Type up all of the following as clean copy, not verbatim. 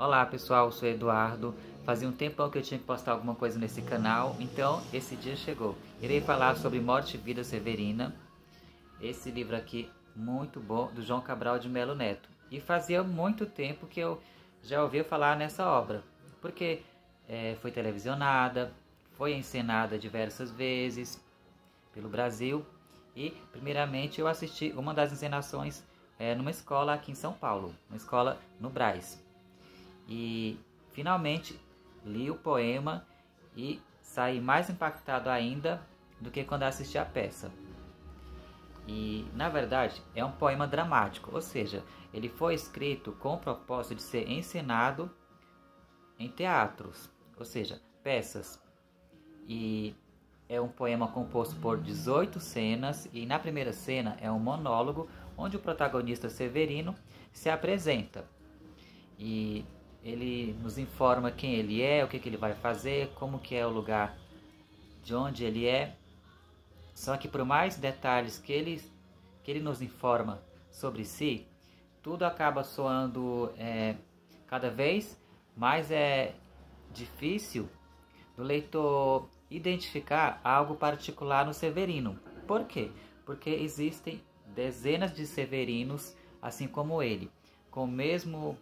Olá pessoal, eu sou Eduardo. Fazia um tempão que eu tinha que postar alguma coisa nesse canal, então esse dia chegou. Irei falar sobre Morte e Vida Severina, esse livro aqui muito bom, do João Cabral de Melo Neto. E fazia muito tempo que eu já ouvia falar nessa obra, porque foi televisionada, foi encenada diversas vezes pelo Brasil e primeiramente eu assisti uma das encenações numa escola aqui em São Paulo, uma escola no Brás. E finalmente li o poema e saí mais impactado ainda do que quando assisti a peça. E na verdade é um poema dramático, ou seja, ele foi escrito com o propósito de ser encenado em teatros, ou seja, peças. E é um poema composto por 18 cenas e na primeira cena é um monólogo onde o protagonista Severino se apresenta. E ele nos informa quem ele é, o que ele vai fazer, como que é o lugar de onde ele é. Só que por mais detalhes que ele nos informa sobre si, tudo acaba soando cada vez mais difícil do leitor identificar algo particular no Severino. Por quê? Porque existem dezenas de Severinos, assim como ele, com o mesmo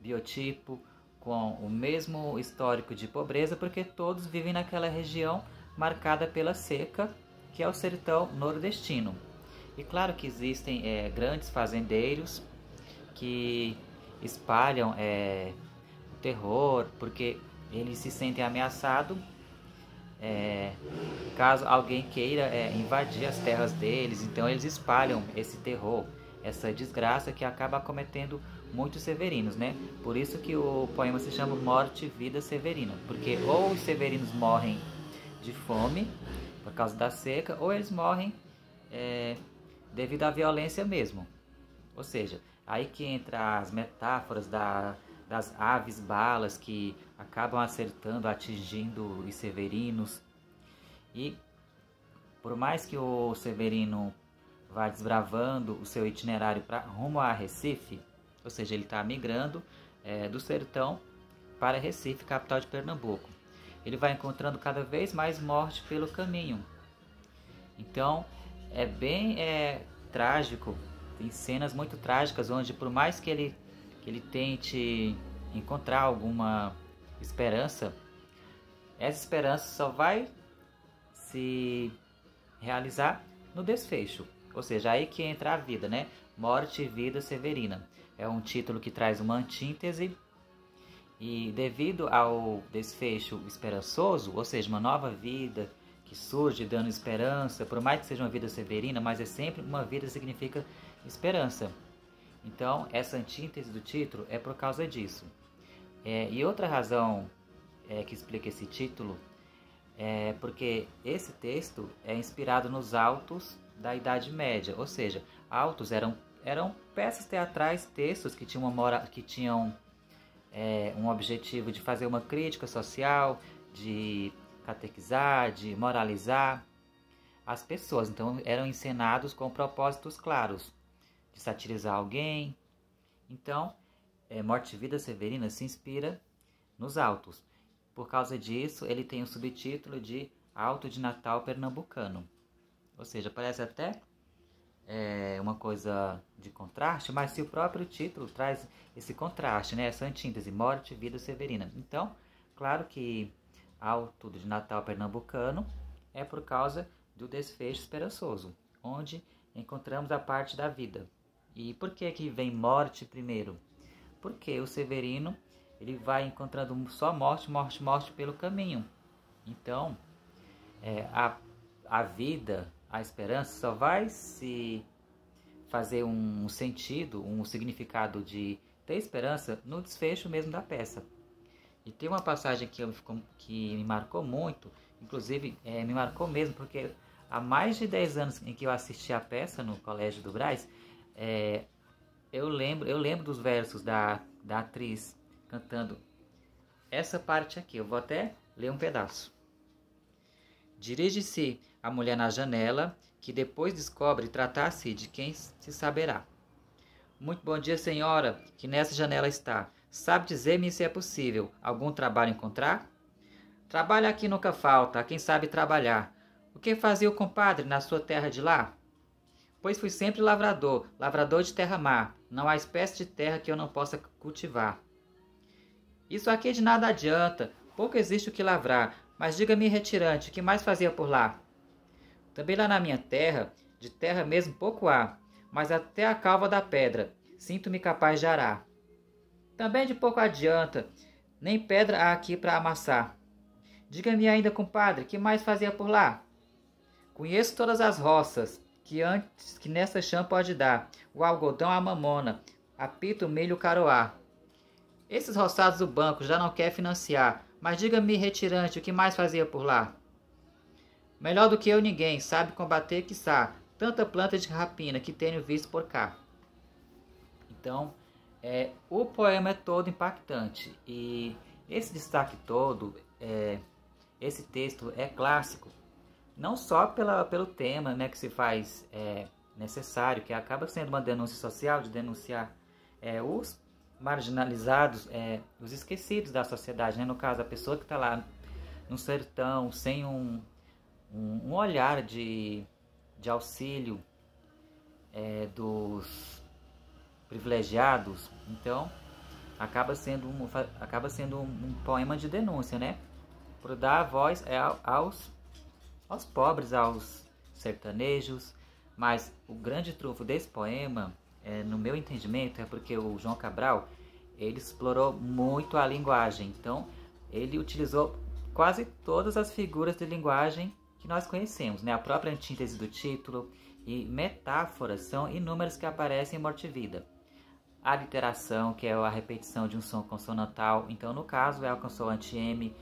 biotipo, com o mesmo histórico de pobreza, porque todos vivem naquela região marcada pela seca, que é o sertão nordestino. E claro que existem grandes fazendeiros que espalham o terror, porque eles se sentem ameaçados caso alguém queira invadir as terras deles. Então eles espalham esse terror, essa desgraça que acaba acometendo muitos severinos, né? Por isso que o poema se chama Morte e Vida Severina, porque ou os severinos morrem de fome por causa da seca, ou eles morrem devido à violência mesmo. Ou seja, aí que entra as metáforas das aves balas que acabam acertando, atingindo os severinos. E por mais que o Severino vá desbravando o seu itinerário rumo a Recife, ou seja, ele está migrando do sertão para Recife, capital de Pernambuco. Ele vai encontrando cada vez mais morte pelo caminho. Então é bem trágico, tem cenas muito trágicas onde por mais que ele tente encontrar alguma esperança, essa esperança só vai se realizar no desfecho. Ou seja, aí que entra a vida, né? Morte e Vida Severina. É um título que traz uma antítese e devido ao desfecho esperançoso, ou seja, uma nova vida que surge dando esperança, por mais que seja uma vida severina, mas é sempre uma vida que significa esperança. Então, essa antítese do título é por causa disso. E outra razão que explica esse título é porque esse texto é inspirado nos autos da Idade Média, ou seja, autos eram peças teatrais, textos que tinham um objetivo de fazer uma crítica social, de catequizar, de moralizar as pessoas. Então eram encenados com propósitos claros, de satirizar alguém. Então, Morte e Vida Severina se inspira nos autos. Por causa disso, ele tem o subtítulo de Auto de Natal Pernambucano. Ou seja, parece até uma coisa de contraste, mas se o próprio título traz esse contraste, né? Essa antítese, Morte e Vida Severina. Então, claro que Auto de Natal Pernambucano é por causa do desfecho esperançoso, onde encontramos a parte da vida. E por que vem morte primeiro? Porque o Severino ele vai encontrando só morte, morte, morte pelo caminho. Então, a vida, a esperança só vai se fazer um sentido, um significado de ter esperança no desfecho mesmo da peça. E tem uma passagem que me marcou muito, inclusive me marcou mesmo, porque há mais de 10 anos em que eu assisti a peça no Colégio do Brás, eu lembro dos versos da atriz cantando essa parte aqui. Eu vou até ler um pedaço. Dirige-se a mulher na janela, que depois descobre tratar-se de quem se saberá. Muito bom dia, senhora, que nessa janela está. Sabe dizer-me se é possível algum trabalho encontrar? Trabalho aqui nunca falta, a quem sabe trabalhar. O que fazia o compadre na sua terra de lá? Pois fui sempre lavrador, lavrador de terra-mar. Não há espécie de terra que eu não possa cultivar. Isso aqui de nada adianta, pouco existe o que lavrar, mas diga-me, retirante, o que mais fazia por lá? Também lá na minha terra, de terra mesmo pouco há, mas até a calva da pedra, sinto-me capaz de arar. Também de pouco adianta, nem pedra há aqui para amassar. Diga-me ainda, compadre, que mais fazia por lá? Conheço todas as roças, que nessa chã pode dar, o algodão a mamona, a pita, o milho, o caroá. Esses roçados do banco já não quer financiar, mas diga-me, retirante, o que mais fazia por lá? Melhor do que eu ninguém, sabe combater quiçá, tanta planta de rapina que tenho visto por cá. Então, o poema é todo impactante e esse destaque todo, esse texto é clássico, não só pelo tema, né, que se faz necessário, que acaba sendo uma denúncia social, de denunciar os marginalizados, os esquecidos da sociedade, né? No caso, a pessoa que está lá no sertão, sem um olhar de auxílio dos privilegiados. Então, acaba sendo um poema de denúncia, né? Por dar voz aos pobres, aos sertanejos. Mas o grande trunfo desse poema, no meu entendimento, é porque o João Cabral ele explorou muito a linguagem. Então, ele utilizou quase todas as figuras de linguagem que nós conhecemos, né? A própria antítese do título e metáforas são inúmeras que aparecem em Morte e Vida. A literação, que é a repetição de um som consonantal, então no caso é a consoante M,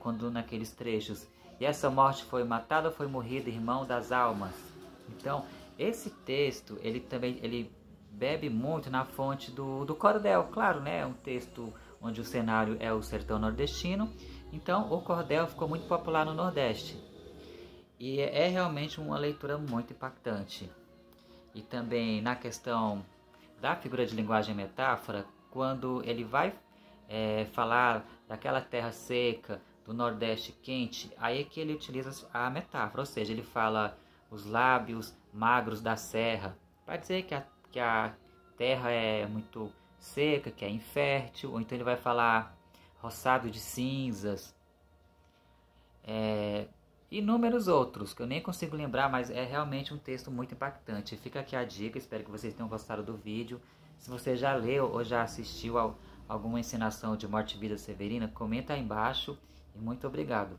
quando naqueles trechos, e essa morte foi matada ou foi morrida, irmão das almas. Então, esse texto, ele bebe muito na fonte do cordel, claro, né? É um texto onde o cenário é o sertão nordestino, então o cordel ficou muito popular no Nordeste. E é realmente uma leitura muito impactante. E também na questão da figura de linguagem e metáfora, quando ele vai falar daquela terra seca, do Nordeste quente, aí é que ele utiliza a metáfora, ou seja, ele fala os lábios magros da serra, para dizer que a terra é muito seca, que é infértil, ou então ele vai falar roçado de cinzas, inúmeros outros, que eu nem consigo lembrar, mas é realmente um texto muito impactante. Fica aqui a dica, espero que vocês tenham gostado do vídeo. Se você já leu ou já assistiu a alguma encenação de Morte e Vida Severina, comenta aí embaixo e muito obrigado.